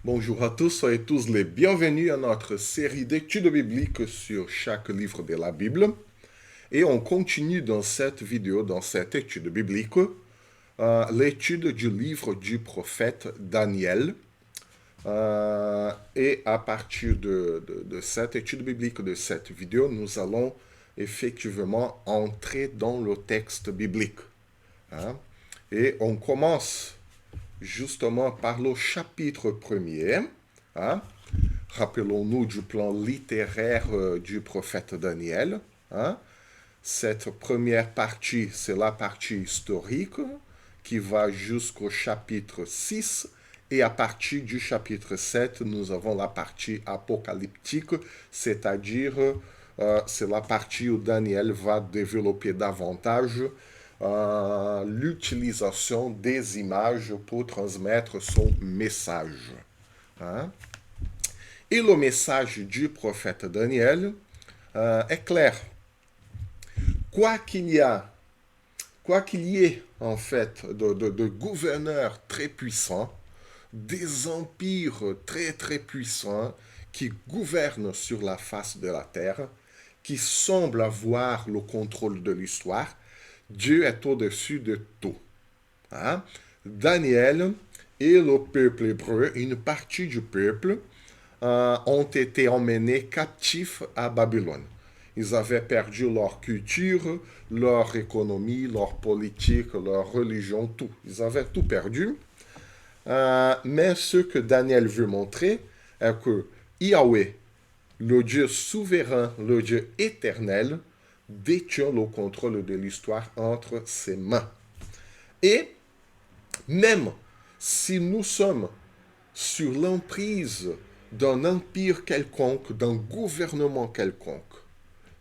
Bonjour à tous, soyez tous les bienvenus à notre série d'études bibliques sur chaque livre de la Bible. Et on continue dans cette vidéo, dans cette étude biblique, l'étude du livre du prophète Daniel. Et à partir de cette étude biblique, de cette vidéo, nous allons effectivement entrer dans le texte biblique. Hein. Et on commence justement par le chapitre premier. Hein. Rappelons-nous du plan littéraire du prophète Daniel. Hein. Cette première partie, c'est la partie historique qui va jusqu'au chapitre 6. Et à partir du chapitre 7, nous avons la partie apocalyptique, c'est-à-dire c'est la partie où Daniel va développer davantage l'utilisation des images pour transmettre son message. Hein? Et le message du prophète Daniel est clair. Quoi qu'il y ait en fait de gouverneurs très puissants, des empires très très puissants qui gouvernent sur la face de la terre, qui semblent avoir le contrôle de l'histoire, Dieu est au-dessus de tout. Hein? Daniel et le peuple hébreu, une partie du peuple, ont été emmenés captifs à Babylone. Ils avaient perdu leur culture, leur économie, leur politique, leur religion, tout. Ils avaient tout perdu. Mais ce que Daniel veut montrer est que Yahweh, le Dieu souverain, le Dieu éternel, détient le contrôle de l'histoire entre ses mains. Et même si nous sommes sur l'emprise d'un empire quelconque, d'un gouvernement quelconque,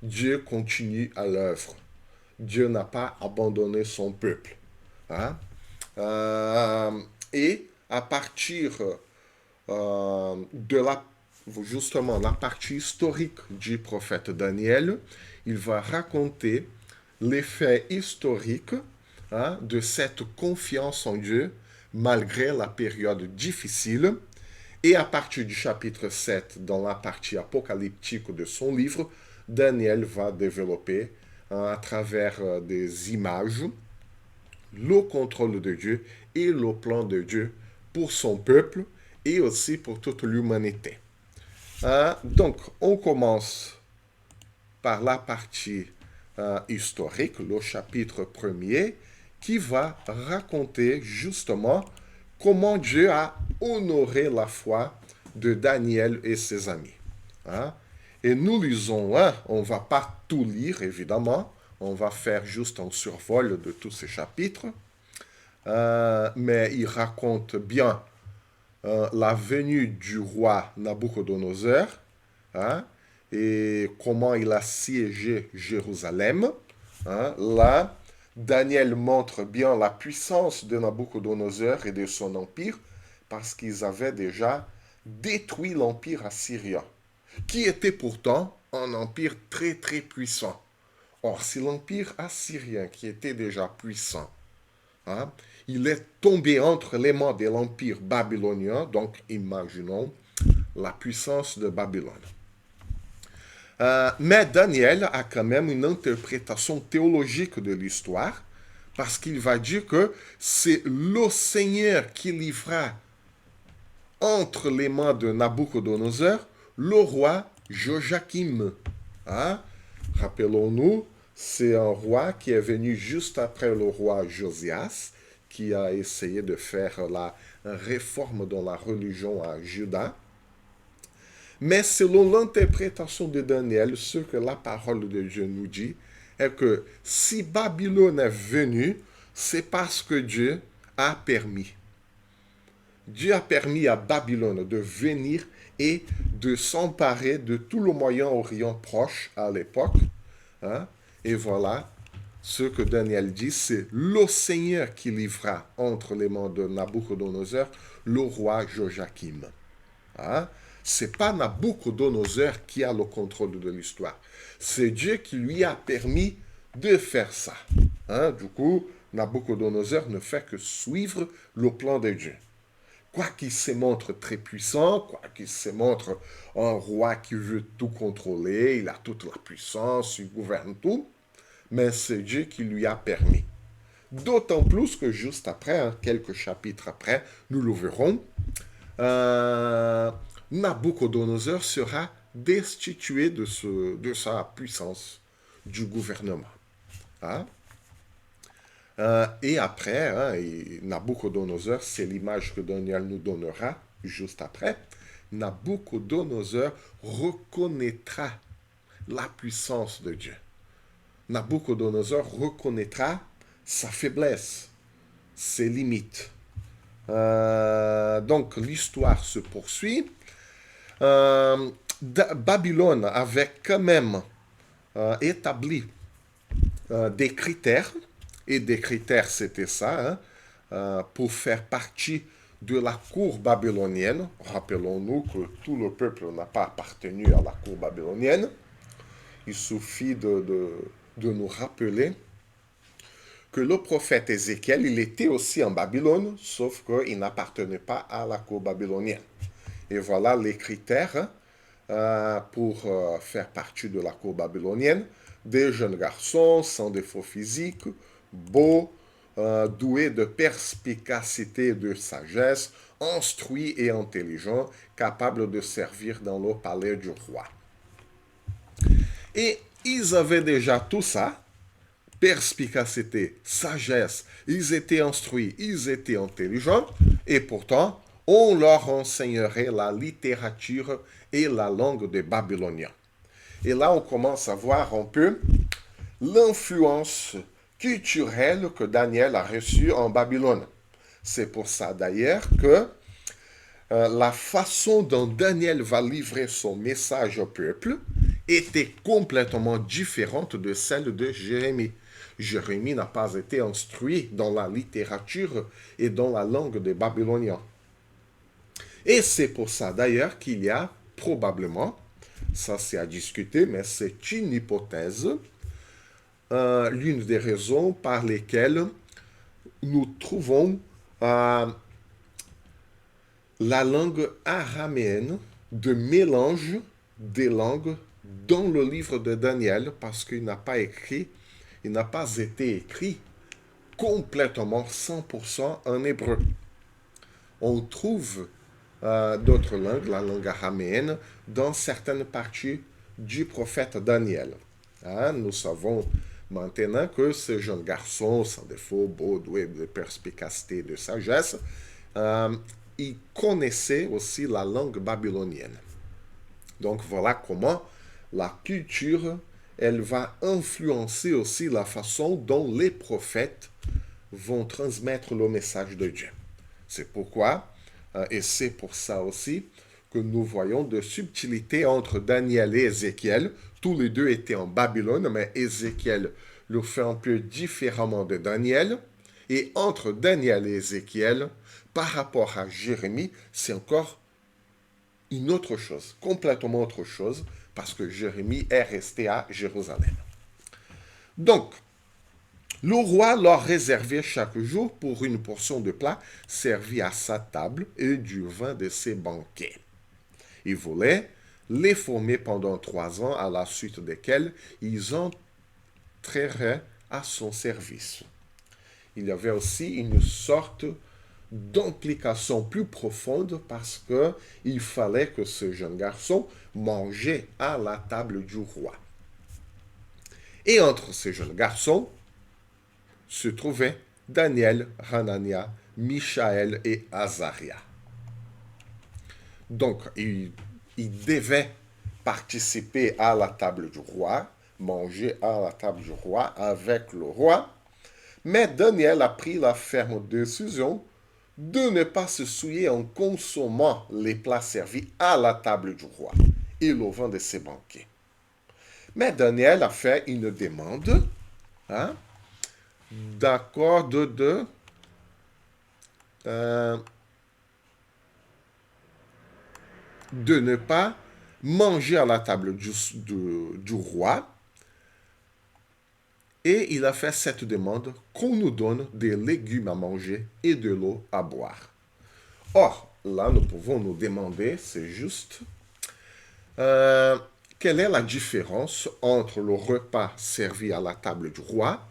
Dieu continue à l'œuvre. Dieu n'a pas abandonné son peuple. Hein? Et à partir de justement la partie historique du prophète Daniel, il va raconter les faits historiques de cette confiance en Dieu malgré la période difficile. Et à partir du chapitre 7, dans la partie apocalyptique de son livre, Daniel va développer à travers des images le contrôle de Dieu et le plan de Dieu pour son peuple et aussi pour toute l'humanité. Donc, on commence par la partie historique, le chapitre premier, qui va raconter justement comment Dieu a honoré la foi de Daniel et ses amis. Hein? Et nous lisons là, on ne va pas tout lire évidemment, on va faire juste un survol de tous ces chapitres, mais il raconte bien la venue du roi Nabuchodonosor, hein, et comment il a siégé Jérusalem. Hein. Là, Daniel montre bien la puissance de Nabuchodonosor et de son empire parce qu'ils avaient déjà détruit l'empire assyrien, qui était pourtant un empire très très puissant. Or, si l'empire assyrien, qui était déjà puissant, hein, il est tombé entre les mains de l'empire babylonien, donc imaginons la puissance de Babylone. Mais Daniel a quand même une interprétation théologique de l'histoire, parce qu'il va dire que c'est le Seigneur qui livra entre les mains de Nabuchodonosor le roi Joachim. Hein? Rappelons-nous, c'est un roi qui est venu juste après le roi Josias, qui a essayé de faire la réforme dans la religion à Juda. Mais selon l'interprétation de Daniel, ce que la parole de Dieu nous dit est que si Babylone est venue, c'est parce que Dieu a permis. Dieu a permis à Babylone de venir et de s'emparer de tout le Moyen-Orient proche à l'époque. Hein? Et voilà, ce que Daniel dit, c'est le Seigneur qui livra entre les mains de Nabuchodonosor le roi Joachim. Hein? C'est pas Nabuchodonosor qui a le contrôle de l'histoire. C'est Dieu qui lui a permis de faire ça. Hein? Du coup, Nabuchodonosor ne fait que suivre le plan de Dieu. quoiqu'il se montre très puissant, quoiqu'il se montre un roi qui veut tout contrôler, il a toute la puissance, il gouverne tout, mais c'est Dieu qui lui a permis. D'autant plus que juste après, hein, quelques chapitres après, nous le verrons, euh, Nabucodonosor sera destitué de sa puissance du gouvernement. Hein? Et après, hein, Nabucodonosor, c'est l'image que Daniel nous donnera juste après. Nabucodonosor reconnaîtra la puissance de Dieu. Nabucodonosor reconnaîtra sa faiblesse, ses limites. Donc l'histoire se poursuit. Babylone avait quand même établi des critères, et des critères c'était ça, hein, pour faire partie de la cour babylonienne. Rappelons-nous que tout le peuple n'a pas appartenu à la cour babylonienne. Il suffit de nous rappeler que le prophète Ézéchiel, il était aussi en Babylone, sauf qu'il n'appartenait pas à la cour babylonienne. Et voilà les critères pour faire partie de la cour babylonienne. Des jeunes garçons sans défaut physique, beaux, doués de perspicacité et de sagesse, instruits et intelligents, capables de servir dans le palais du roi. Et ils avaient déjà tout ça, perspicacité, sagesse, ils étaient instruits, ils étaient intelligents, et pourtant, on leur enseignerait la littérature et la langue des Babyloniens. Et là, on commence à voir un peu l'influence culturelle que Daniel a reçue en Babylone. C'est pour ça d'ailleurs que la façon dont Daniel va livrer son message au peuple était complètement différente de celle de Jérémie. Jérémie n'a pas été instruit dans la littérature et dans la langue des Babyloniens. Et c'est pour ça d'ailleurs qu'il y a probablement, ça c'est à discuter, mais c'est une hypothèse, l'une des raisons par lesquelles nous trouvons la langue araméenne de mélange des langues dans le livre de Daniel, parce qu'il n'a pas été écrit complètement 100% en hébreu. On trouve d'autres langues, la langue araméenne, dans certaines parties du prophète Daniel. Hein, nous savons maintenant que ce jeune garçon, sans défaut, beau, doué de perspicacité et de sagesse, il connaissait aussi la langue babylonienne. Donc voilà comment la culture, elle va influencer aussi la façon dont les prophètes vont transmettre le message de Dieu. C'est pourquoi, et c'est pour ça aussi, que nous voyons de subtilités entre Daniel et Ézéchiel. Tous les deux étaient en Babylone, mais Ézéchiel le fait un peu différemment de Daniel. Et entre Daniel et Ézéchiel, par rapport à Jérémie, c'est encore une autre chose, complètement autre chose, parce que Jérémie est resté à Jérusalem. Donc, le roi leur réservait chaque jour pour une portion de plat servi à sa table et du vin de ses banquets. Il voulait les former pendant 3 ans, à la suite desquels ils entreraient à son service. Il y avait aussi une sorte d'implication plus profonde parce qu'il fallait que ce jeune garçon mangeait à la table du roi. Et entre ces jeunes garçons se trouvaient Daniel, Hanania, Michaël et Azaria. Donc, il devait participer à la table du roi, manger à la table du roi avec le roi, mais Daniel a pris la ferme décision de ne pas se souiller en consommant les plats servis à la table du roi et le vin de ses banquets. Mais Daniel a fait une demande d'accord de ne pas manger à la table du roi. Et il a fait cette demande qu'on nous donne des légumes à manger et de l'eau à boire. Or, là, nous pouvons nous demander, c'est juste, quelle est la différence entre le repas servi à la table du roi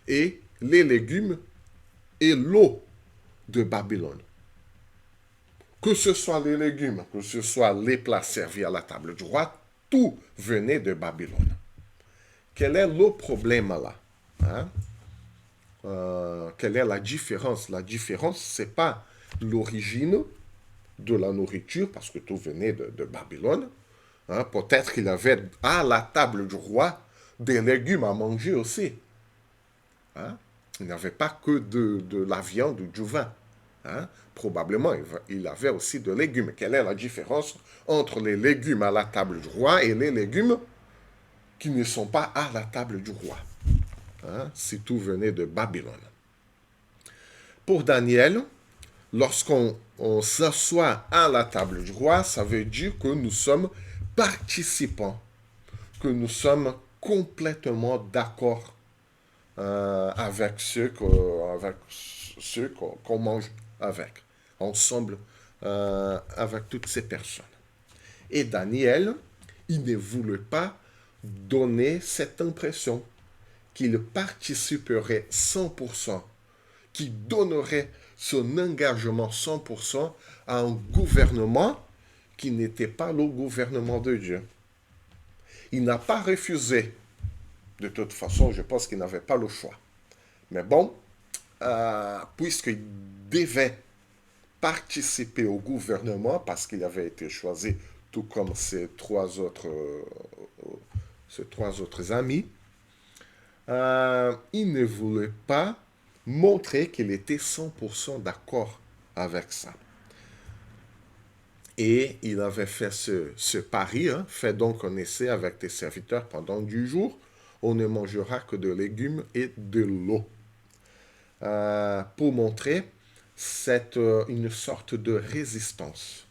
et les légumes et l'eau de Babylone? Que ce soit les légumes, que ce soit les plats servis à la table du roi, tout venait de Babylone. Quel est le problème là? Hein? Quelle est la différence? La différence, ce n'est pas l'origine de la nourriture, parce que tout venait de Babylone. Hein? Peut-être qu'il avait à la table du roi des légumes à manger aussi. Hein? Il n'avait pas que de la viande ou du vin. Hein? Probablement, il avait aussi de légumes. Quelle est la différence entre les légumes à la table du roi et les légumes qui ne sont pas à la table du roi? Hein? Si tout venait de Babylone. Pour Daniel, lorsqu'on s'assoit à la table du roi, ça veut dire que nous sommes participants, que nous sommes complètement d'accord avec ceux qu'on mange avec, ensemble avec toutes ces personnes. Et Daniel, il ne voulait pas donner cette impression qu'il participerait 100%, qu'il donnerait son engagement 100% à un gouvernement qui n'était pas le gouvernement de Dieu. Il n'a pas refusé. De toute façon, je pense qu'il n'avait pas le choix. Mais bon, puisqu'il devait participer au gouvernement parce qu'il avait été choisi, tout comme ses trois autres amis, il ne voulait pas montrer qu'il était 100% d'accord avec ça. Et il avait fait ce pari, hein, fais donc un essai avec tes serviteurs pendant 10 jours, on ne mangera que de légumes et de l'eau. Pour montrer une sorte de résistance.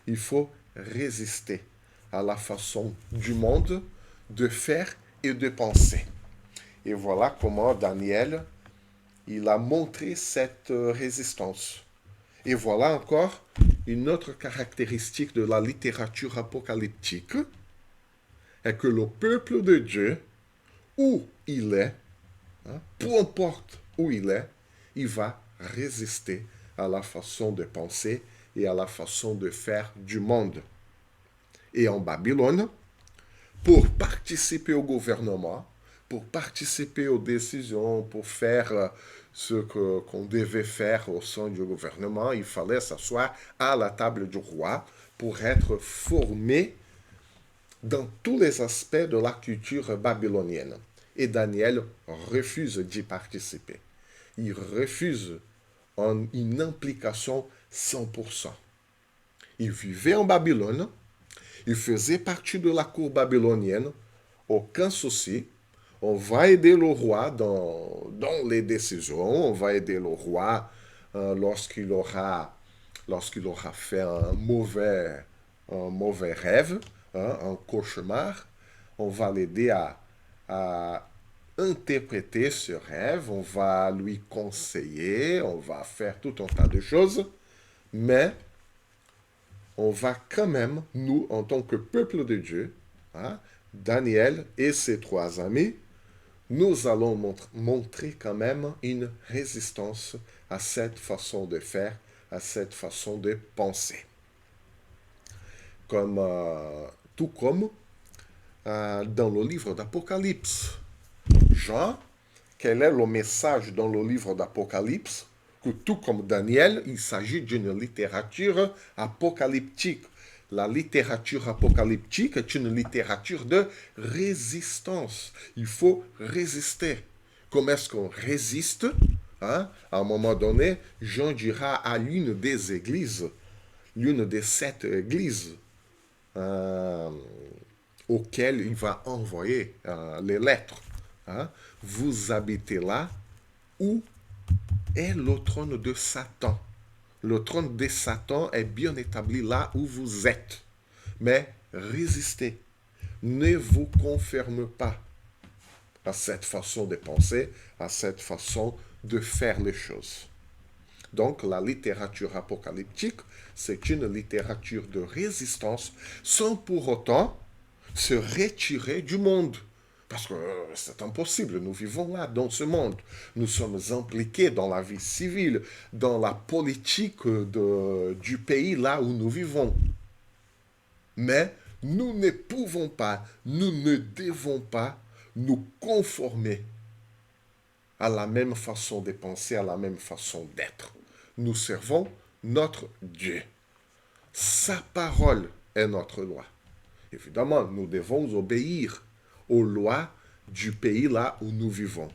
Il faut résister à la façon du monde de faire et de penser. Et voilà comment Daniel, il a montré cette résistance. Et voilà encore une autre caractéristique de la littérature apocalyptique, est que le peuple de Dieu, où il est, hein, peu importe où il va résister à la façon de penser et à la façon de faire du monde. Et en Babylone, pour participer au gouvernement, pour participer aux décisions, pour faire ce qu'on devait faire au sein du gouvernement, il fallait s'asseoir à la table du roi pour être formé dans tous les aspects de la culture babylonienne. Et Daniel refuse d'y participer. Il refuse une implication 100%. Il vivait en Babylone, il faisait partie de la cour babylonienne, aucun souci. On va aider le roi dans les décisions, on va aider le roi lorsqu'il aura fait un mauvais rêve, hein, un cauchemar. On va l'aider à interpréter ce rêve, on va lui conseiller, on va faire tout un tas de choses, mais on va quand même, nous, en tant que peuple de Dieu, hein, Daniel et ses trois amis, nous allons montrer quand même une résistance à cette façon de faire, à cette façon de penser. Tout comme dans le livre d'Apocalypse. Jean, quel est le message dans le livre d'Apocalypse? Que tout comme Daniel, il s'agit d'une littérature apocalyptique. La littérature apocalyptique est une littérature de résistance. Il faut résister. Comment est-ce qu'on résiste? Hein? À un moment donné, Jean dira à l'une des églises, l'une des 7 églises auxquelles il va envoyer les lettres. Hein? Vous habitez là où est le trône de Satan. Le trône de Satan est bien établi là où vous êtes. Mais résistez. Ne vous confermez pas à cette façon de penser, à cette façon de faire les choses. Donc la littérature apocalyptique, c'est une littérature de résistance sans pour autant se retirer du monde. Parce que c'est impossible, nous vivons là, dans ce monde. Nous sommes impliqués dans la vie civile, dans la politique du pays là où nous vivons. Mais nous ne pouvons pas, nous ne devons pas nous conformer à la même façon de penser, à la même façon d'être. Nous servons notre Dieu. Sa parole est notre loi. Évidemment, nous devons obéir aux lois du pays là où nous vivons.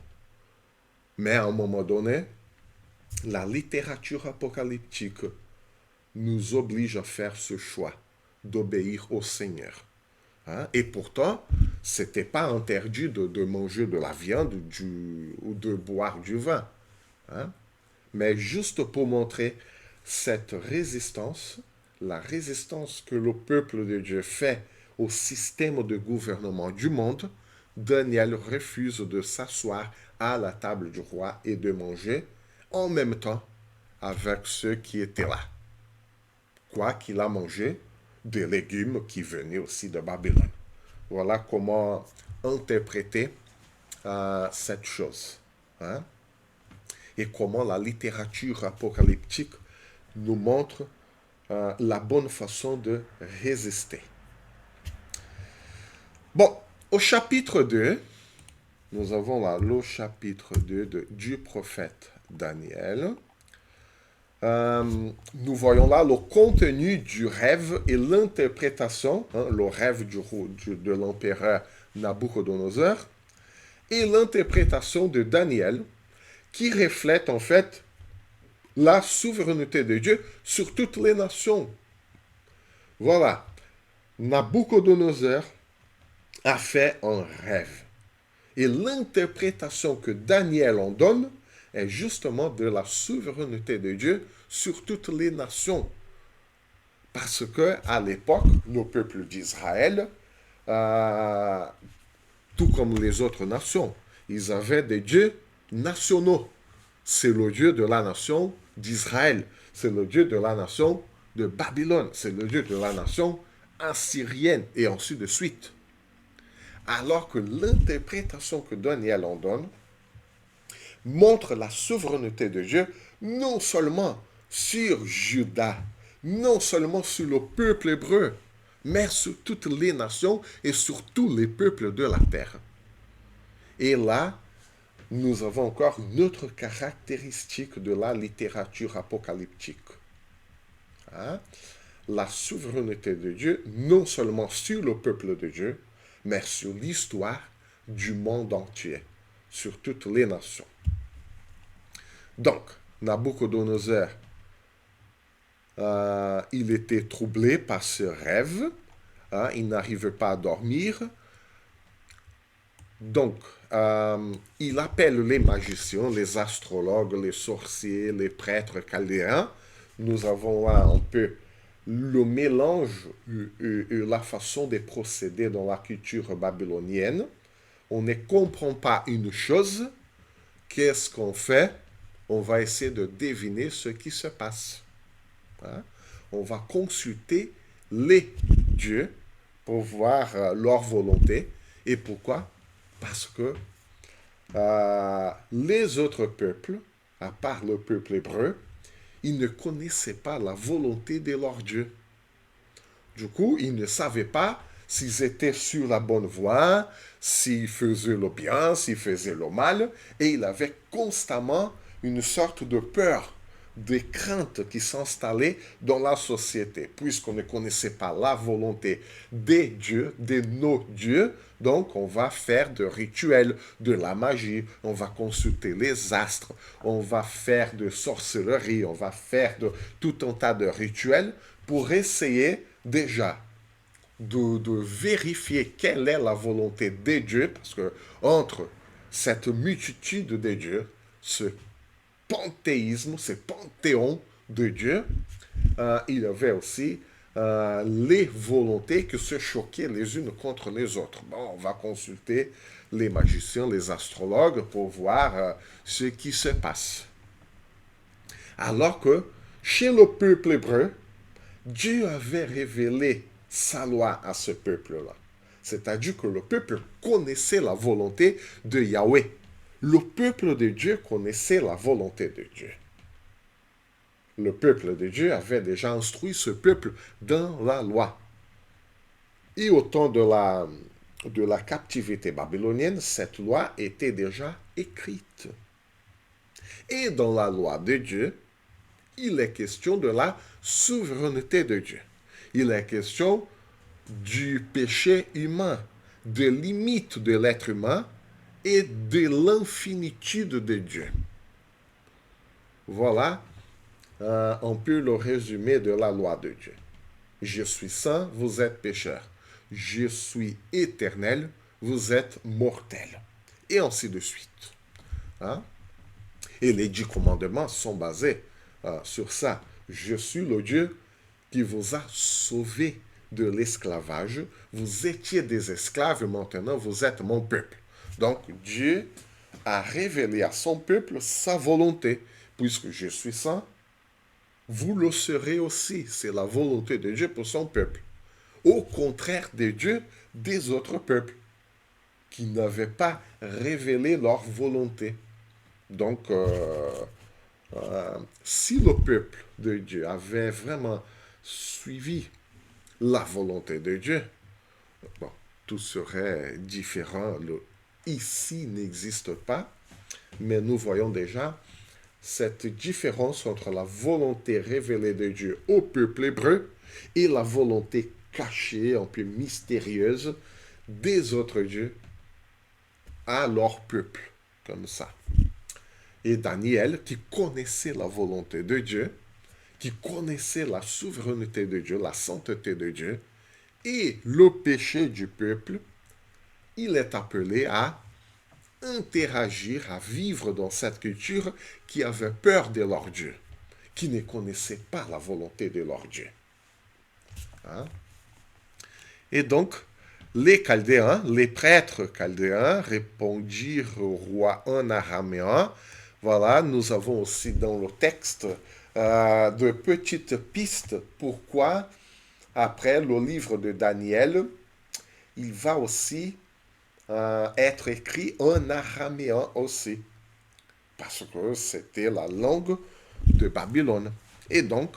Mais à un moment donné, la littérature apocalyptique nous oblige à faire ce choix d'obéir au Seigneur. Hein? Et pourtant, ce n'était pas interdit de manger de la viande ou de boire du vin. Hein? Mais juste pour montrer cette résistance, la résistance que le peuple de Dieu fait au système de gouvernement du monde, Daniel refuse de s'asseoir à la table du roi et de manger en même temps avec ceux qui étaient là. Quoi qu'il a mangé, des légumes qui venaient aussi de Babylone. Voilà comment interpréter cette chose. Hein? Et comment la littérature apocalyptique nous montre la bonne façon de résister. Bon, au chapitre 2, nous avons là le chapitre 2 du prophète Daniel. Nous voyons là le contenu du rêve et l'interprétation, le rêve de l'empereur Nabuchodonosor, et l'interprétation de Daniel, qui reflète en fait la souveraineté de Dieu sur toutes les nations. Voilà, Nabuchodonosor a fait un rêve. Et l'interprétation que Daniel en donne est justement de la souveraineté de Dieu sur toutes les nations. Parce que à l'époque, le peuple d'Israël, tout comme les autres nations, ils avaient des dieux nationaux. C'est le Dieu de la nation d'Israël. C'est le Dieu de la nation de Babylone. C'est le Dieu de la nation assyrienne et ainsi de suite. Alors que l'interprétation que Daniel en donne montre la souveraineté de Dieu non seulement sur Juda, non seulement sur le peuple hébreu, mais sur toutes les nations et sur tous les peuples de la terre. Et là, nous avons encore une autre caractéristique de la littérature apocalyptique. Hein? La souveraineté de Dieu, non seulement sur le peuple de Dieu, mais sur l'histoire du monde entier, sur toutes les nations. Donc, Nabuchodonosor, il était troublé par ce rêve, hein, il n'arrivait pas à dormir. Donc, il appelle les magiciens, les astrologues, les sorciers, les prêtres chaldéens. Nous avons là un peu le mélange et la façon de procéder dans la culture babylonienne. On ne comprend pas une chose. Qu'est-ce qu'on fait? On va essayer de deviner ce qui se passe. Hein? On va consulter les dieux pour voir leur volonté. Et pourquoi? Parce que les autres peuples, à part le peuple hébreu, ils ne connaissaient pas la volonté de leur Dieu. Du coup, ils ne savaient pas s'ils étaient sur la bonne voie, s'ils faisaient le bien, s'ils faisaient le mal, et il avait constamment une sorte de peur, de crainte qui s'installait dans la société, puisqu'on ne connaissait pas la volonté des dieux, de nos dieux. Donc, on va faire de rituels, de la magie, on va consulter les astres, on va faire de sorcellerie, on va faire de tout un tas de rituels pour essayer déjà de vérifier quelle est la volonté des dieux, parce que entre cette multitude de dieux, ce panthéisme, ce panthéon de Dieu, il y avait aussi les volontés qui se choquaient les unes contre les autres. Bon, on va consulter les magiciens, les astrologues pour voir ce qui se passe. Alors que chez le peuple hébreu, Dieu avait révélé sa loi à ce peuple-là. C'est-à-dire que le peuple connaissait la volonté de Yahweh. Le peuple de Dieu connaissait la volonté de Dieu. Le peuple de Dieu avait déjà instruit ce peuple dans la loi. Et au temps de la captivité babylonienne, cette loi était déjà écrite. Et dans la loi de Dieu, il est question de la souveraineté de Dieu. Il est question du péché humain, des limites de l'être humain et de l'infinitude de Dieu. Voilà un peu le résumé de la loi de Dieu. Je suis saint, vous êtes pécheurs. Je suis éternel, vous êtes mortels. Et ainsi de suite. Hein? Et les 10 commandements sont basés sur ça. Je suis le Dieu qui vous a sauvés de l'esclavage. Vous étiez des esclaves et maintenant vous êtes mon peuple. Donc Dieu a révélé à son peuple sa volonté. Puisque je suis saint, vous le serez aussi. C'est la volonté de Dieu pour son peuple. Au contraire de Dieu, des autres peuples qui n'avaient pas révélé leur volonté. Donc, si le peuple de Dieu avait vraiment suivi la volonté de Dieu, bon, tout serait différent. Le ici n'existe pas, mais nous voyons déjà cette différence entre la volonté révélée de Dieu au peuple hébreu et la volonté cachée, un peu mystérieuse, des autres dieux à leur peuple, comme ça. Et Daniel, qui connaissait la volonté de Dieu, qui connaissait la souveraineté de Dieu, la sainteté de Dieu, et le péché du peuple, il est appelé à interagir, à vivre dans cette culture qui avait peur de leur Dieu, qui ne connaissait pas la volonté de leur Dieu. Hein? Et donc, les Chaldéens, les prêtres chaldéens répondirent au roi en araméen. Voilà, nous avons aussi dans le texte de petites pistes pourquoi, après le livre de Daniel, il va aussi être écrit en araméen aussi, parce que c'était la langue de Babylone. Et donc,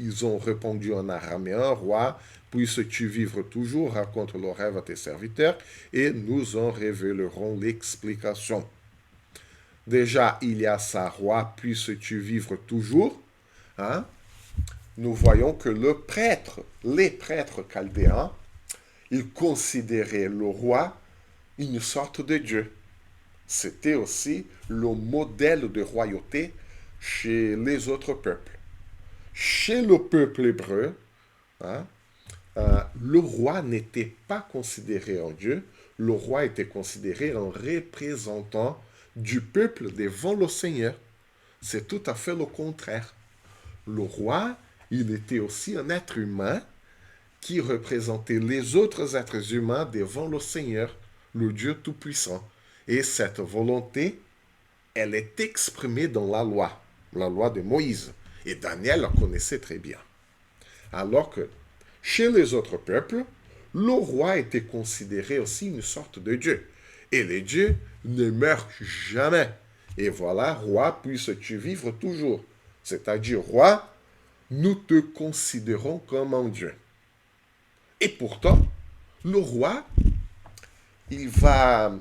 ils ont répondu en araméen, roi, puisses-tu vivre toujours, raconte le rêve à tes serviteurs, et nous en révélerons l'explication. Déjà, il y a ça, roi, puisses-tu vivre toujours. Hein? Nous voyons que les prêtres chaldéens, ils considéraient le roi une sorte de Dieu. C'était aussi le modèle de royauté chez les autres peuples. Chez le peuple hébreu, hein, le roi n'était pas considéré en Dieu, le roi était considéré un représentant du peuple devant le Seigneur. C'est tout à fait le contraire. Le roi, il était aussi un être humain qui représentait les autres êtres humains devant le Seigneur, le Dieu Tout-Puissant. Et cette volonté, elle est exprimée dans la loi de Moïse. Et Daniel la connaissait très bien. Alors que chez les autres peuples, le roi était considéré aussi une sorte de Dieu. Et les dieux ne meurent jamais. Et voilà, roi, puisses-tu vivre toujours. C'est-à-dire, roi, nous te considérons comme un Dieu. Et pourtant, le roi, il va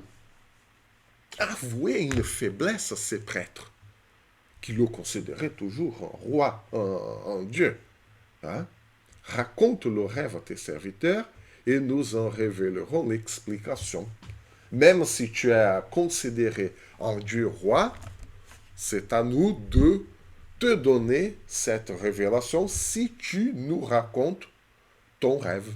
avouer une faiblesse à ses prêtres, qui le considéraient toujours un roi, un Dieu. Hein? Raconte le rêve à tes serviteurs et nous en révélerons l'explication. Même si tu es considéré un Dieu roi, c'est à nous de te donner cette révélation si tu nous racontes ton rêve.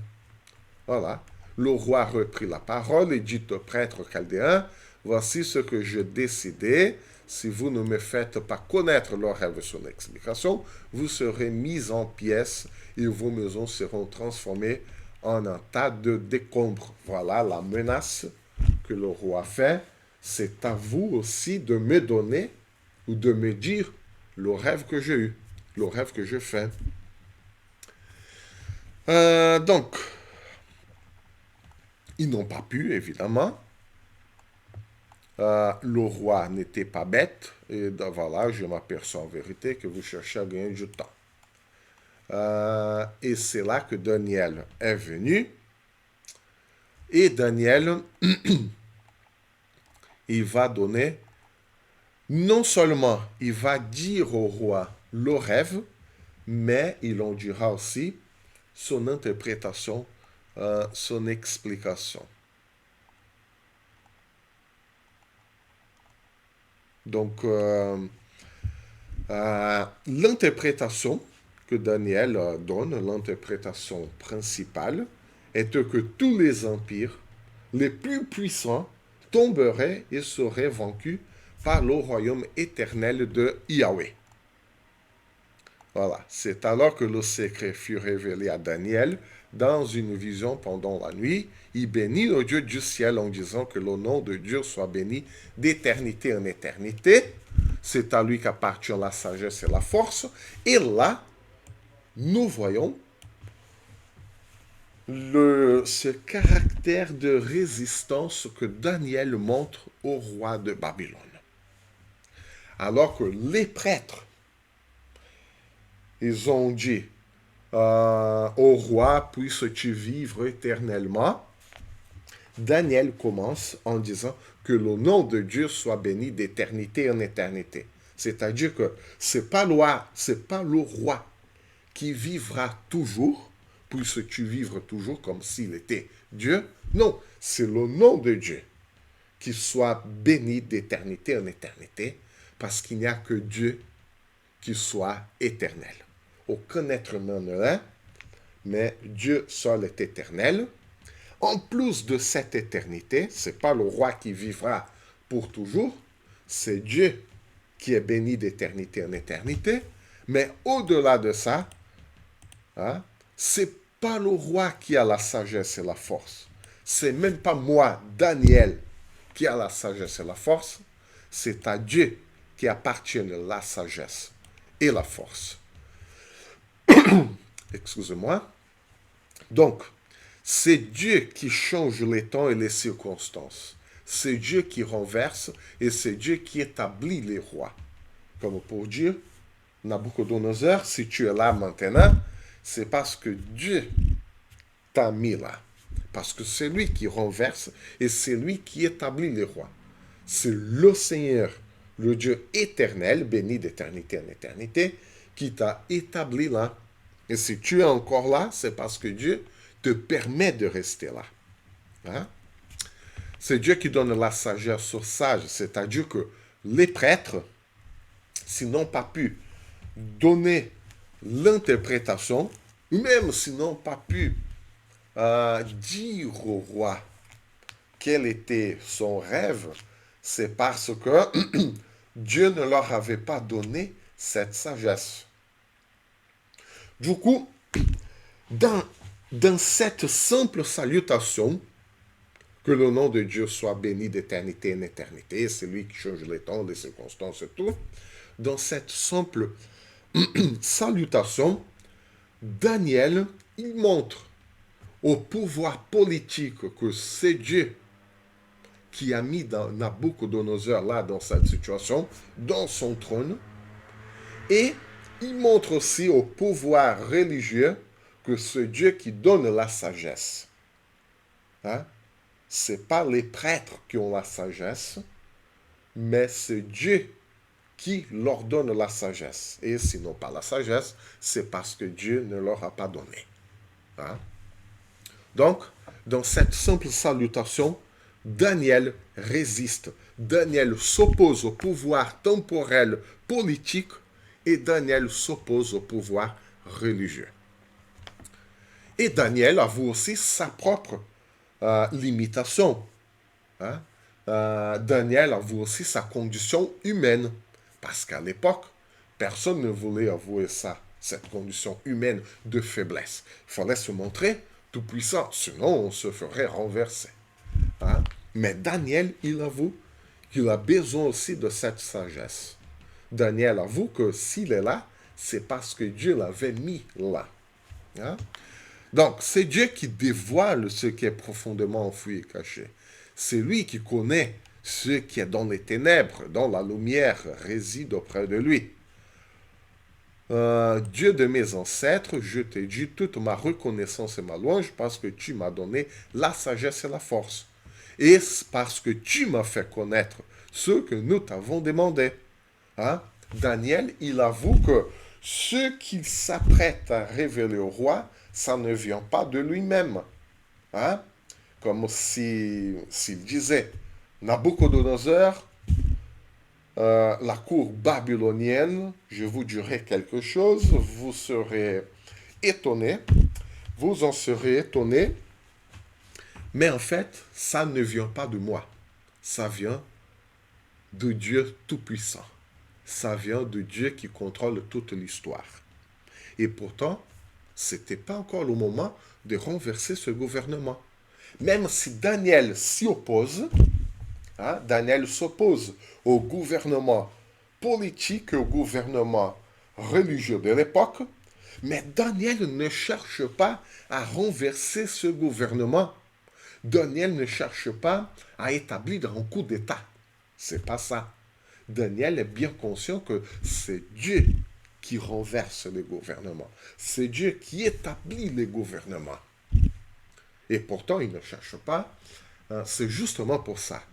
Voilà. Le roi reprit la parole et dit au prêtre chaldéen, voici ce que je décidais. Si vous ne me faites pas connaître le rêve et son explication, vous serez mis en pièces et vos maisons seront transformées en un tas de décombres. Voilà la menace que le roi fait. C'est à vous aussi de me donner ou de me dire le rêve que j'ai eu, le rêve que je fais. Donc, ils n'ont pas pu, évidemment. Le roi n'était pas bête. Et voilà, je m'aperçois en vérité que vous cherchez à gagner du temps. Et c'est là que Daniel est venu. Et Daniel, il va donner, non seulement il va dire au roi le rêve, mais il en dira aussi son interprétation, son explication. Donc, l'interprétation que Daniel donne, l'interprétation principale, est que tous les empires les plus puissants tomberaient et seraient vaincus par le royaume éternel de Yahweh. Voilà, c'est alors que le secret fut révélé à Daniel dans une vision pendant la nuit. Il bénit le Dieu du ciel en disant que le nom de Dieu soit béni d'éternité en éternité. C'est à lui qu'appartient la sagesse et la force. Et là, nous voyons ce caractère de résistance que Daniel montre au roi de Babylone. Alors que les prêtres, ils ont dit au roi, puisses-tu vivre éternellement, Daniel commence en disant que le nom de Dieu soit béni d'éternité en éternité. C'est-à-dire que c'est pas le roi qui vivra toujours, puisses-tu vivre toujours comme s'il était Dieu. Non, c'est le nom de Dieu qui soit béni d'éternité en éternité, parce qu'il n'y a que Dieu qui soit éternel. Aucun être n'en est un, mais Dieu seul est éternel. En plus de cette éternité, ce n'est pas le roi qui vivra pour toujours, c'est Dieu qui est béni d'éternité en éternité. Mais au-delà de ça, hein, c'est pas le roi qui a la sagesse et la force. C'est même pas moi, Daniel, qui a la sagesse et la force. C'est à Dieu qui appartiennent la sagesse et la force. Excusez-moi. Donc, c'est Dieu qui change les temps et les circonstances. C'est Dieu qui renverse et c'est Dieu qui établit les rois. Comme pour dire, Nabucodonosor, si tu es là maintenant, c'est parce que Dieu t'a mis là. Parce que c'est lui qui renverse et c'est lui qui établit les rois. C'est le Seigneur, le Dieu éternel, béni d'éternité en éternité, qui t'a établi là. Et si tu es encore là, c'est parce que Dieu te permet de rester là. Hein? C'est Dieu qui donne la sagesse aux sages, c'est-à-dire que les prêtres, s'ils n'ont pas pu donner l'interprétation, ou même s'ils n'ont pas pu dire au roi quel était son rêve, c'est parce que Dieu ne leur avait pas donné cette sagesse. Du coup, dans cette simple salutation, que le nom de Dieu soit béni d'éternité en éternité, c'est lui qui change les temps, les circonstances et tout, dans cette simple salutation, Daniel, il montre au pouvoir politique que c'est Dieu qui a mis Nabucodonosor là dans cette situation, dans son trône, et il montre aussi au pouvoir religieux que c'est Dieu qui donne la sagesse. Hein? Ce n'est pas les prêtres qui ont la sagesse, mais c'est Dieu qui leur donne la sagesse. Et s'ils n'ont pas la sagesse, c'est parce que Dieu ne leur a pas donné. Hein? Donc, dans cette simple salutation, Daniel résiste. Daniel s'oppose au pouvoir temporel politique et Daniel s'oppose au pouvoir religieux. Et Daniel avoue aussi sa propre limitation. Hein? Daniel avoue aussi sa condition humaine. Parce qu'à l'époque, personne ne voulait avouer ça, cette condition humaine de faiblesse. Il fallait se montrer tout puissant, sinon on se ferait renverser. Hein? Mais Daniel, il avoue qu'il a besoin aussi de cette sagesse. Daniel avoue que s'il est là, c'est parce que Dieu l'avait mis là. Hein? Donc, c'est Dieu qui dévoile ce qui est profondément enfoui et caché. C'est lui qui connaît ce qui est dans les ténèbres, dont la lumière réside auprès de lui. Dieu de mes ancêtres, je t'ai dit toute ma reconnaissance et ma louange parce que tu m'as donné la sagesse et la force. Et parce que tu m'as fait connaître ce que nous t'avons demandé. Hein? Daniel, il avoue que ce qu'il s'apprête à révéler au roi, ça ne vient pas de lui-même. Hein? Comme s'il disait, Nabucodonosor, la cour babylonienne, je vous dirai quelque chose, vous serez étonnés, vous en serez étonnés, mais en fait, ça ne vient pas de moi, ça vient de Dieu Tout-Puissant, ça vient de Dieu qui contrôle toute l'histoire. Et pourtant, ce n'était pas encore le moment de renverser ce gouvernement. Même si Daniel s'y oppose, hein, Daniel s'oppose au gouvernement politique et au gouvernement religieux de l'époque, mais Daniel ne cherche pas à renverser ce gouvernement. Daniel ne cherche pas à établir un coup d'État. C'est pas ça. Daniel est bien conscient que c'est Dieu qui renverse les gouvernements. C'est Dieu qui établit les gouvernements. Et pourtant, il ne cherche pas. C'est justement pour ça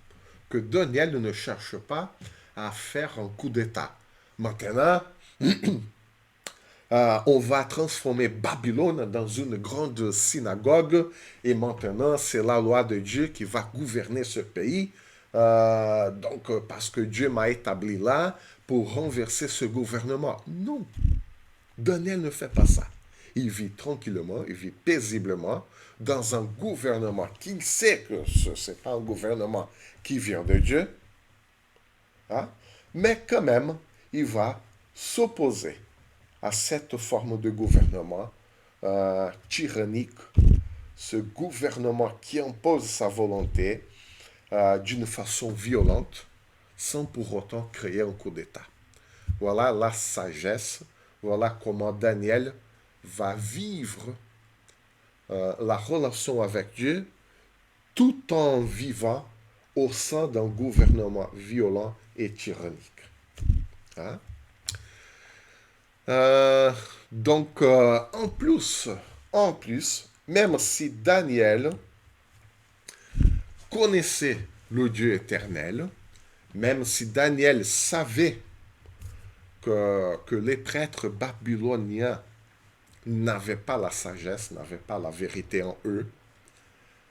que Daniel ne cherche pas à faire un coup d'État. Maintenant, on va transformer Babylone dans une grande synagogue et maintenant c'est la loi de Dieu qui va gouverner ce pays. Parce que Dieu m'a établi là pour renverser ce gouvernement. Non, Daniel ne fait pas ça. Il vit tranquillement, il vit paisiblement dans un gouvernement qu'il sait que ce n'est pas un gouvernement qui vient de Dieu, hein? Mais quand même, il va s'opposer à cette forme de gouvernement tyrannique, ce gouvernement qui impose sa volonté d'une façon violente, sans pour autant créer un coup d'État. Voilà la sagesse, voilà comment Daniel va vivre la relation avec Dieu tout en vivant au sein d'un gouvernement violent et tyrannique. Hein? En plus, même si Daniel connaissait le Dieu éternel, même si Daniel savait que les prêtres babyloniens n'avaient pas la sagesse, n'avaient pas la vérité en eux,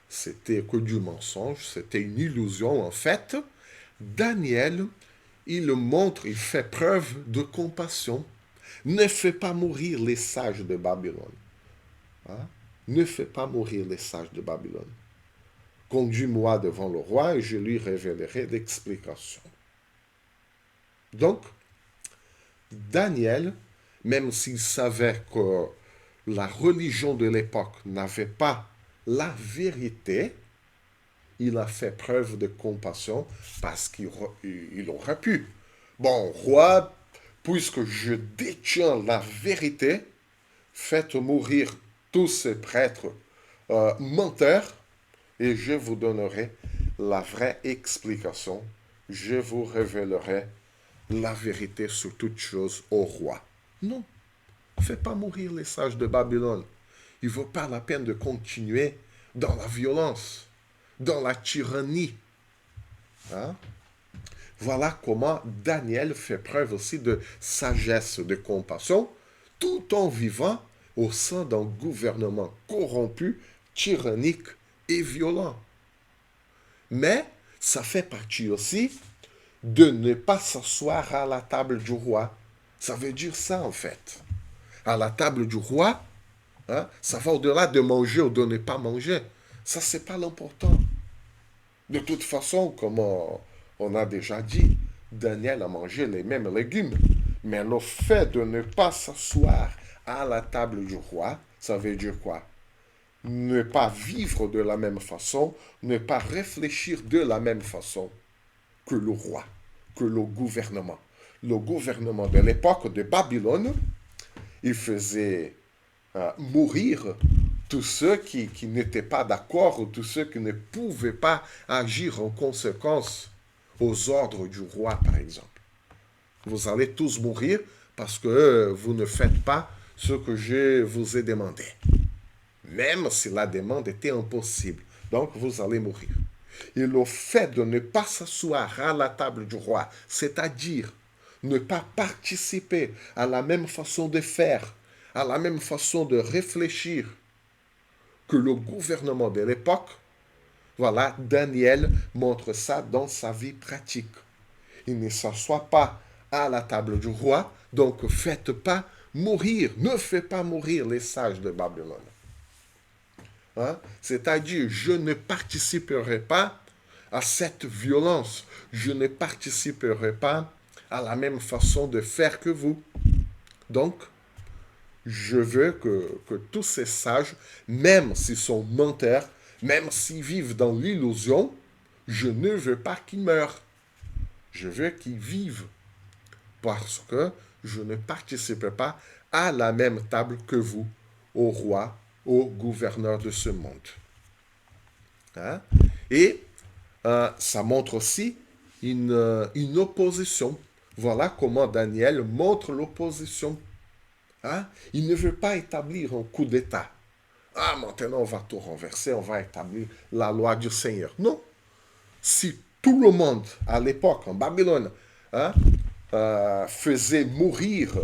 c'était que du mensonge, c'était une illusion en fait, Daniel, il montre, il fait preuve de compassion. Ne fais pas mourir les sages de Babylone. Hein? Ne fais pas mourir les sages de Babylone. Conduis-moi devant le roi et je lui révélerai l'explication. Donc, Daniel, même s'il savait que la religion de l'époque n'avait pas la vérité, il a fait preuve de compassion parce qu'il aurait pu. Bon, roi, puisque je détiens la vérité, faites mourir tous ces prêtres menteurs et je vous donnerai la vraie explication. Je vous révélerai la vérité sur toute chose au roi. Non, ne faites pas mourir les sages de Babylone. Il ne vaut pas la peine de continuer dans la violence, dans la tyrannie. Hein? Voilà comment Daniel fait preuve aussi de sagesse, de compassion, tout en vivant au sein d'un gouvernement corrompu, tyrannique et violent. Mais ça fait partie aussi de ne pas s'asseoir à la table du roi. Ça veut dire ça en fait. À la table du roi, hein, ça va au-delà de manger ou de ne pas manger. Ça, c'est pas l'important. De toute façon, comme on a déjà dit, Daniel a mangé les mêmes légumes. Mais le fait de ne pas s'asseoir à la table du roi, ça veut dire quoi? Ne pas vivre de la même façon, ne pas réfléchir de la même façon que le roi, que le gouvernement. Le gouvernement de l'époque de Babylone, il faisait mourir tous ceux qui n'étaient pas d'accord ou tous ceux qui ne pouvaient pas agir en conséquence aux ordres du roi, par exemple. Vous allez tous mourir parce que vous ne faites pas ce que je vous ai demandé. Même si la demande était impossible. Donc vous allez mourir. Et le fait de ne pas s'asseoir à la table du roi, c'est-à-dire ne pas participer à la même façon de faire, à la même façon de réfléchir que le gouvernement de l'époque, voilà, Daniel montre ça dans sa vie pratique. Il ne s'assoit pas à la table du roi, donc faites pas mourir, ne faites pas mourir les sages de Babylone. Hein? C'est-à-dire, je ne participerai pas à cette violence, je ne participerai pas à la même façon de faire que vous. Donc, je veux que tous ces sages, même s'ils sont menteurs, même s'ils vivent dans l'illusion, je ne veux pas qu'ils meurent. Je veux qu'ils vivent parce que je ne participe pas à la même table que vous, au roi, au gouverneur de ce monde. Hein? Et ça montre aussi une opposition. Voilà comment Daniel montre l'opposition. Hein? Il ne veut pas établir un coup d'État. Ah, maintenant on va tout renverser, on va établir la loi du Seigneur. Non. Si tout le monde à l'époque en Babylone, hein, faisait mourir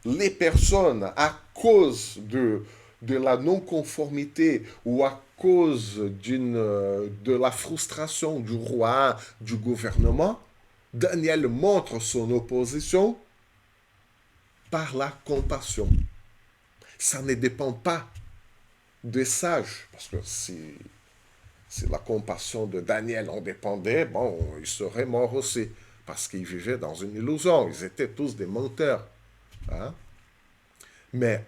les personnes à cause de la non-conformité ou à cause de la frustration du roi, du gouvernement, Daniel montre son opposition par la compassion. Ça ne dépend pas des sages, parce que si la compassion de Daniel en dépendait, bon, il serait mort aussi, parce qu'ils vivaient dans une illusion, ils étaient tous des menteurs. Hein? Mais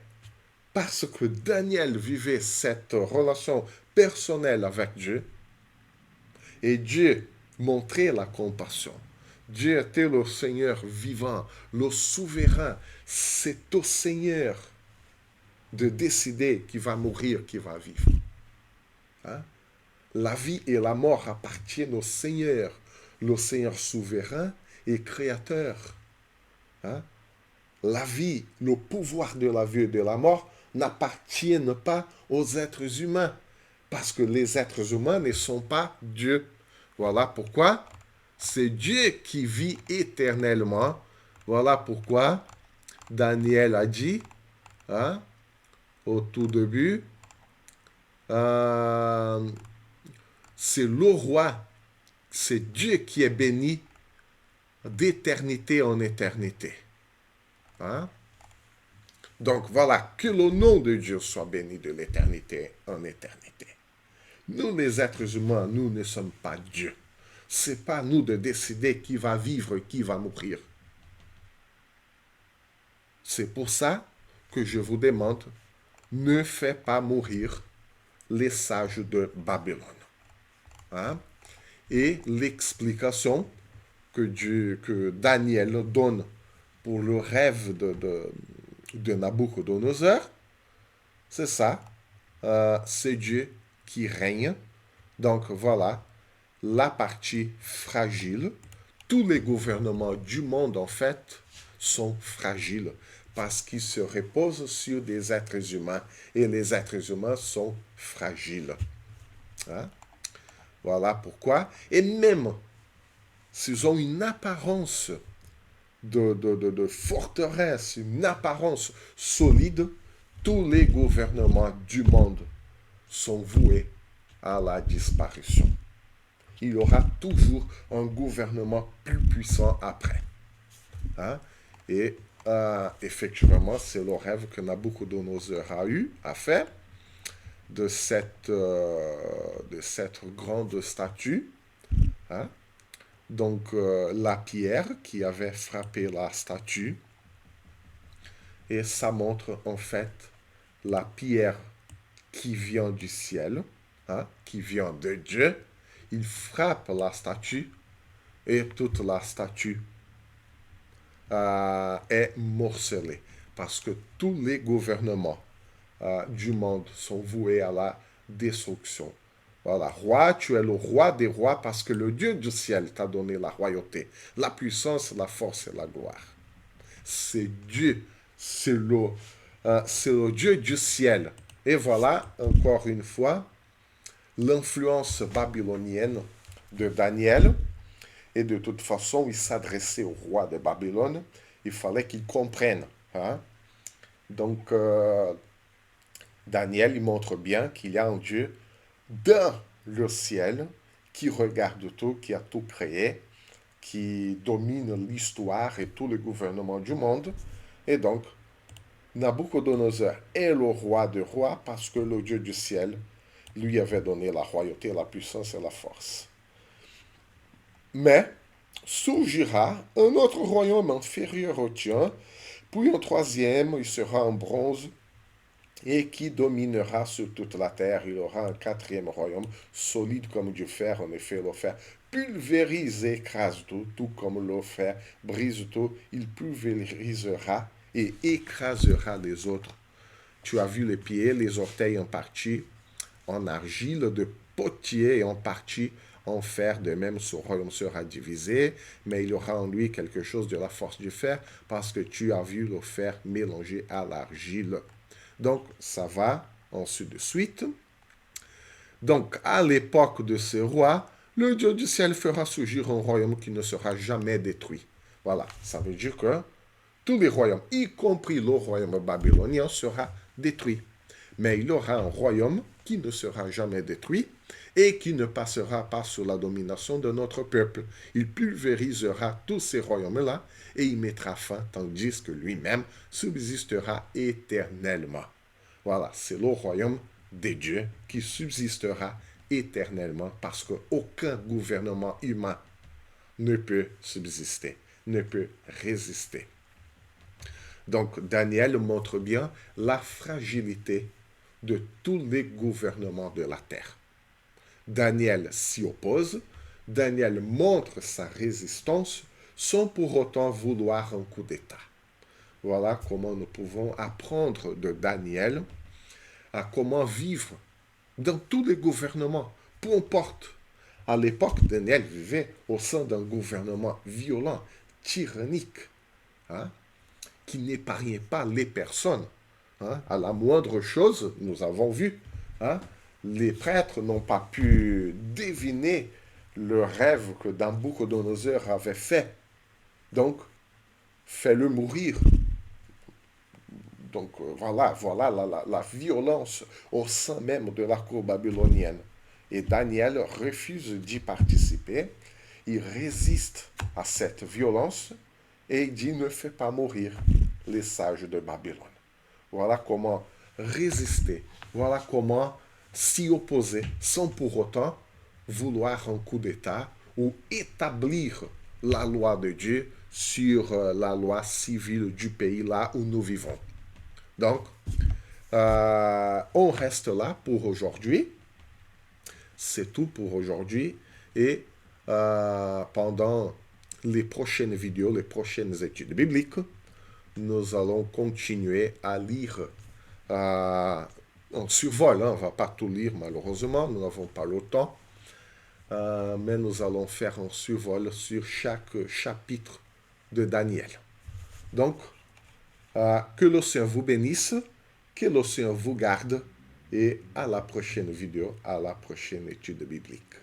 parce que Daniel vivait cette relation personnelle avec Dieu, et Dieu montrait la compassion. Dieu était le Seigneur vivant, le souverain. C'est au Seigneur de décider qui va mourir, qui va vivre. Hein? La vie et la mort appartiennent au Seigneur, le Seigneur souverain et créateur. Hein? La vie, le pouvoir de la vie et de la mort n'appartiennent pas aux êtres humains, parce que les êtres humains ne sont pas Dieu. Voilà pourquoi c'est Dieu qui vit éternellement. Voilà pourquoi Daniel a dit, hein, au tout début, euh, c'est le roi, c'est Dieu qui est béni d'éternité en éternité. Hein? Donc voilà, que le nom de Dieu soit béni de l'éternité en éternité. Nous, les êtres humains, nous ne sommes pas Dieu. C'est pas à nous de décider qui va vivre et qui va mourir. C'est pour ça que je vous demande, ne faites pas mourir les sages de Babylone. Hein? Et l'explication que Daniel donne pour le rêve de Nabuchodonosor, c'est ça. C'est Dieu qui règne. Donc voilà, la partie fragile. Tous les gouvernements du monde, en fait, sont fragiles parce qu'ils se reposent sur des êtres humains et les êtres humains sont fragiles. Hein? Voilà pourquoi. Et même s'ils ont une apparence de forteresse, une apparence solide, tous les gouvernements du monde sont voués à la disparition. Il y aura toujours un gouvernement plus puissant après. Hein? Et effectivement, c'est le rêve que Nabuchodonosor a fait de cette grande statue. Hein? Donc, la pierre qui avait frappé la statue. Et ça montre en fait la pierre qui vient du ciel, hein, qui vient de Dieu. Il frappe la statue et toute la statue est morcelée. Parce que tous les gouvernements du monde sont voués à la destruction. Voilà, roi, tu es le roi des rois parce que le Dieu du ciel t'a donné la royauté, la puissance, la force et la gloire. C'est Dieu, c'est le Dieu du ciel. Et voilà, encore une fois, l'influence babylonienne de Daniel. Et de toute façon, il s'adressait au roi de Babylone. Il fallait qu'il comprenne. Hein? Donc, Daniel, il montre bien qu'il y a un Dieu dans le ciel qui regarde tout, qui a tout créé, qui domine l'histoire et tout le gouvernement du monde. Et donc, Nabucodonosor est le roi des rois parce que le Dieu du ciel lui avait donné la royauté, la puissance et la force. Mais surgira un autre royaume inférieur au tien, puis un troisième, il sera en bronze, et qui dominera sur toute la terre. Il aura un quatrième royaume, solide comme du fer. En effet, le fer pulvérise et écrase tout, tout comme le fer brise tout. Il pulvérisera et écrasera les autres. Tu as vu les pieds, les orteils en partie en argile de potier et en partie en fer. De même, ce royaume sera divisé, mais il y aura en lui quelque chose de la force du fer, parce que tu as vu le fer mélangé à l'argile. Donc, ça va ainsi de suite. Donc, à l'époque de ce roi, le Dieu du ciel fera surgir un royaume qui ne sera jamais détruit. Voilà, ça veut dire que tous les royaumes, y compris le royaume babylonien, sera détruit. Mais il y aura un royaume qui ne sera jamais détruit et qui ne passera pas sous la domination de notre peuple. Il pulvérisera tous ces royaumes-là et y mettra fin, tandis que lui-même subsistera éternellement. Voilà, c'est le royaume des dieux qui subsistera éternellement parce qu'aucun gouvernement humain ne peut subsister, ne peut résister. Donc, Daniel montre bien la fragilité de tous les gouvernements de la terre. Daniel s'y oppose, Daniel montre sa résistance sans pour autant vouloir un coup d'État. Voilà comment nous pouvons apprendre de Daniel à comment vivre dans tous les gouvernements, peu importe. À l'époque, Daniel vivait au sein d'un gouvernement violent, tyrannique, hein, qui n'épargnait pas les personnes. Hein. À la moindre chose, nous avons vu, hein, les prêtres n'ont pas pu deviner le rêve que Nabucodonosor avait fait. Donc, fais-le mourir. Donc, voilà la violence au sein même de la cour babylonienne. Et Daniel refuse d'y participer. Il résiste à cette violence et il dit ne fais pas mourir les sages de Babylone. Voilà comment résister. Voilà comment s'y opposer sans pour autant vouloir un coup d'État ou établir la loi de Dieu sur la loi civile du pays là où nous vivons. Donc, on reste là pour aujourd'hui. C'est tout pour aujourd'hui. Et pendant les prochaines vidéos, les prochaines études bibliques, nous allons continuer à lire en survol. Hein, on ne va pas tout lire malheureusement, nous n'avons pas le temps. Mais nous allons faire un survol sur chaque chapitre de Daniel. Donc, que le Seigneur vous bénisse, que le Seigneur vous garde et à la prochaine vidéo, à la prochaine étude biblique.